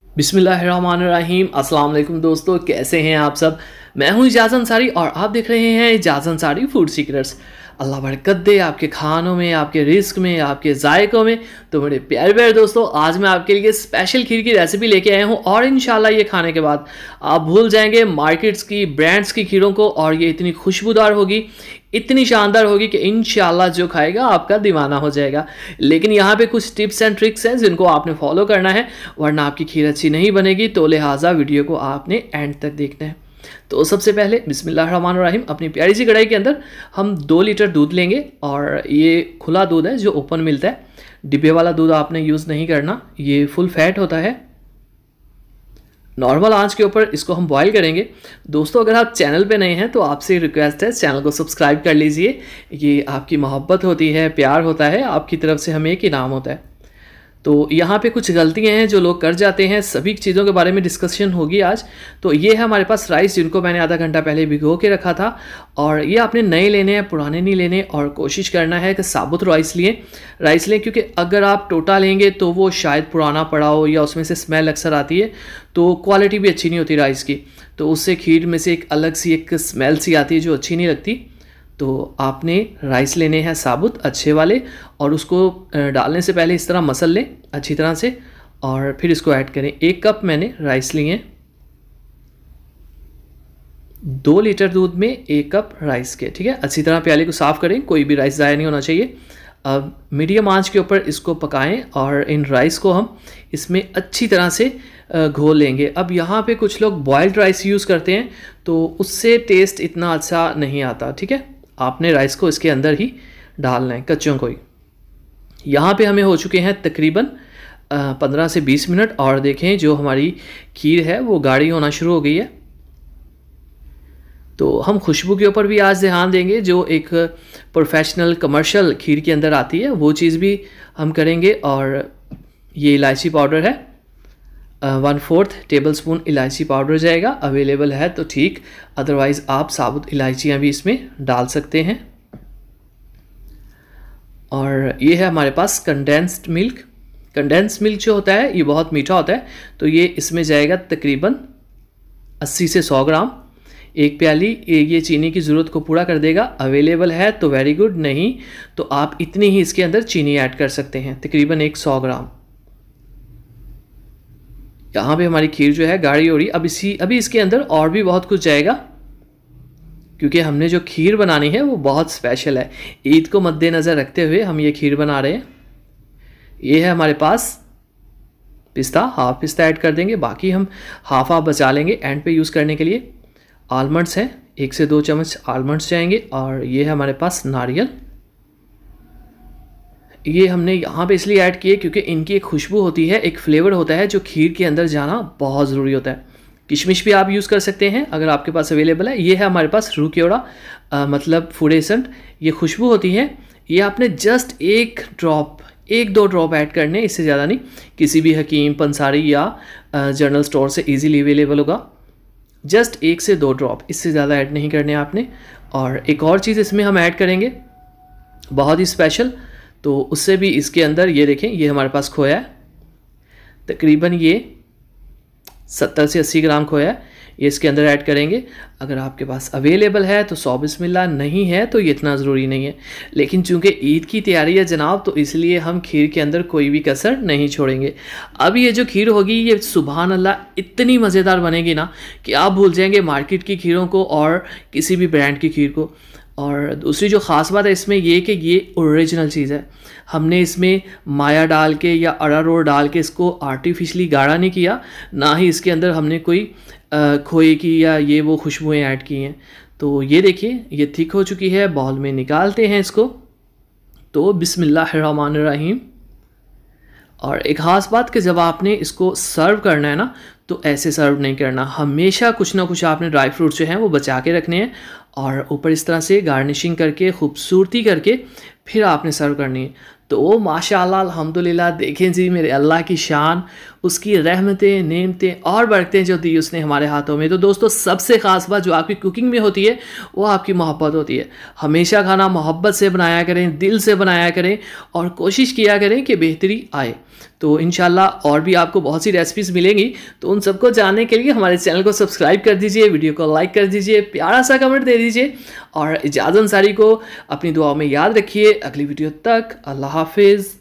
बिस्मिल्लाहिर्रहमानिर्रहीम। अस्सलाम वालेकुम दोस्तों, कैसे हैं आप सब। मैं हूं इजाज़ अंसारी और आप देख रहे हैं इजाज़ अंसारी फूड सीक्रेट्स। अल्लाह बरकत दे आपके खानों में, आपके रिस्क में, आपके जायकों में। तो मेरे प्यारे प्यारे दोस्तों, आज मैं आपके लिए स्पेशल खीर की रेसिपी लेके आया हूं और इंशाल्लाह ये खाने के बाद आप भूल जाएंगे मार्केट्स की ब्रांड्स की खीरों को। और ये इतनी खुशबूदार होगी, इतनी शानदार होगी कि इंशाल्लाह जो खाएगा आपका दीवाना हो जाएगा। लेकिन यहाँ पे कुछ टिप्स एंड ट्रिक्स हैं जिनको आपने फॉलो करना है, वरना आपकी खीर अच्छी नहीं बनेगी। तो लिहाजा वीडियो को आपने एंड तक देखना है। तो सबसे पहले बिस्मिल्लाहिर्रहमानिर्रहीम, अपनी प्यारी सी कढ़ाई के अंदर हम 2 लीटर दूध लेंगे। और ये खुला दूध है जो ओपन मिलता है, डिब्बे वाला दूध आपने यूज़ नहीं करना, ये फुल फैट होता है। नॉर्मल आंच के ऊपर इसको हम बॉईल करेंगे। दोस्तों, अगर आप चैनल पे नए हैं तो आपसे रिक्वेस्ट है, चैनल को सब्सक्राइब कर लीजिए। ये आपकी मोहब्बत होती है, प्यार होता है, आपकी तरफ से हमें एक इनाम होता है। तो यहाँ पे कुछ गलतियाँ हैं जो लोग कर जाते हैं, सभी चीज़ों के बारे में डिस्कशन होगी आज। तो ये है हमारे पास राइस, जिनको मैंने आधा घंटा पहले भिगो के रखा था। और ये आपने नए लेने हैं, पुराने नहीं लेने। और कोशिश करना है कि साबुत राइस लें, क्योंकि अगर आप टोटा लेंगे तो वो शायद पुराना पड़ा हो या उसमें से स्मेल अक्सर आती है, तो क्वालिटी भी अच्छी नहीं होती राइस की। तो उससे खीर में से एक अलग सी एक स्मेल सी आती है जो अच्छी नहीं लगती। तो आपने राइस लेने हैं साबुत अच्छे वाले, और उसको डालने से पहले इस तरह मसल लें अच्छी तरह से, और फिर इसको ऐड करें। 1 कप मैंने राइस लिए हैं। 2 लीटर दूध में 1 कप राइस के, ठीक है। अच्छी तरह प्याले को साफ़ करें, कोई भी राइस ज़ाया नहीं होना चाहिए। अब मीडियम आंच के ऊपर इसको पकाएं और इन राइस को हम इसमें अच्छी तरह से घोल लेंगे। अब यहाँ पे कुछ लोग बॉयल्ड राइस यूज़ करते हैं, तो उससे टेस्ट इतना अच्छा नहीं आता, ठीक है। आपने राइस को इसके अंदर ही डालना है, कच्चों को ही। यहाँ पे हमें हो चुके हैं तकरीबन 15 से 20 मिनट। और देखें जो हमारी खीर है वो गाढ़ी होना शुरू हो गई है। तो हम खुशबू के ऊपर भी आज ध्यान देंगे, जो एक प्रोफेशनल कमर्शियल खीर के अंदर आती है वो चीज़ भी हम करेंगे। और ये इलायची पाउडर है, 1/4 टेबल स्पून इलायची पाउडर जाएगा। अवेलेबल है तो ठीक, अदरवाइज़ आप साबुत इलायचियाँ भी इसमें डाल सकते हैं। और ये है हमारे पास कंडेंस्ड मिल्क। कंडेंस्ड मिल्क जो होता है ये बहुत मीठा होता है, तो ये इसमें जाएगा तकरीबन 80 से 100 ग्राम। 1 प्याली ये चीनी की ज़रूरत को पूरा कर देगा। अवेलेबल है तो वेरी गुड, नहीं तो आप इतनी ही इसके अंदर चीनी ऐड कर सकते हैं, तकरीबन 100 ग्राम। यहाँ पे हमारी खीर जो है गाढ़ी हो रही। अभी इसके अंदर और भी बहुत कुछ जाएगा, क्योंकि हमने जो खीर बनानी है वो बहुत स्पेशल है। ईद को मद्देनज़र रखते हुए हम ये खीर बना रहे हैं। ये है हमारे पास पिस्ता, हाफ पिस्ता ऐड कर देंगे, बाकी हम हाफ बचा लेंगे एंड पे यूज़ करने के लिए। आलमंड्स हैं, 1 से 2 चम्मच आलमंड्स जाएंगे। और ये है हमारे पास नारियल। ये हमने यहाँ पे इसलिए ऐड किए क्योंकि इनकी एक खुशबू होती है, एक फ्लेवर होता है जो खीर के अंदर जाना बहुत ज़रूरी होता है। किशमिश भी आप यूज़ कर सकते हैं अगर आपके पास अवेलेबल है। ये है हमारे पास रू केवड़ा, मतलब फूड एसेंट। ये खुशबू होती है। ये आपने जस्ट 1-2 ड्रॉप ऐड करने, इससे ज़्यादा नहीं। किसी भी हकीम, पंसारी या जनरल स्टोर से ईजीली अवेलेबल होगा। जस्ट 1 से 2 ड्रॉप, इससे ज़्यादा ऐड नहीं करने आपने। और एक और चीज़ इसमें हम ऐड करेंगे बहुत ही स्पेशल, तो उससे भी इसके अंदर ये देखें, ये हमारे पास खोया है, तकरीबन ये 70 से 80 ग्राम खोया है, ये इसके अंदर ऐड करेंगे। अगर आपके पास अवेलेबल है तो 100 बिस्मिल्लाह, नहीं है तो ये इतना ज़रूरी नहीं है। लेकिन चूंकि ईद की तैयारी है जनाब, तो इसलिए हम खीर के अंदर कोई भी कसर नहीं छोड़ेंगे। अब ये जो खीर होगी ये सुभान अल्लाह इतनी मज़ेदार बनेगी ना कि आप भूल जाएंगे मार्केट की खीरों को और किसी भी ब्रांड की खीर को। और दूसरी जो ख़ास बात है इसमें ये कि ये ओरिजिनल चीज़ है। हमने इसमें माया डाल के या अरारोट डाल के इसको आर्टिफिशियली गाढ़ा नहीं किया, ना ही इसके अंदर हमने कोई खोए की या ये वो खुशबुएं ऐड की हैं। तो ये देखिए, ये थिक हो चुकी है। बाउल में निकालते हैं इसको। तो बिस्मिल्लाहिर्रहमानिर्रहीम। और एक ख़ास बात कि जब आपने इसको सर्व करना है ना, तो ऐसे सर्व नहीं करना, हमेशा कुछ ना कुछ आपने ड्राई फ्रूट जो हैं वो बचा के रखने हैं और ऊपर इस तरह से गार्निशिंग करके खूबसूरती करके फिर आपने सर्व करनी है। तो माशाल्लाह अल्हम्दुलिल्लाह, देखें जी मेरे अल्लाह की शान, उसकी रहमतें नेमतें और बरकतें जो दी उसने हमारे हाथों में। तो दोस्तों सबसे ख़ास बात जो आपकी कुकिंग में होती है वो आपकी मोहब्बत होती है। हमेशा खाना मोहब्बत से बनाया करें, दिल से बनाया करें और कोशिश किया करें कि बेहतरी आए। तो इंशाल्लाह और भी आपको बहुत सी रेसिपीज़ मिलेंगी, तो उन सबको जानने के लिए हमारे चैनल को सब्सक्राइब कर दीजिए, वीडियो को लाइक कर दीजिए, प्यारा सा कमेंट दे दीजिए और इजाज़त अंसारी को अपनी दुआओं में याद रखिए। अगली वीडियो तक अल्लाह हाफिज़।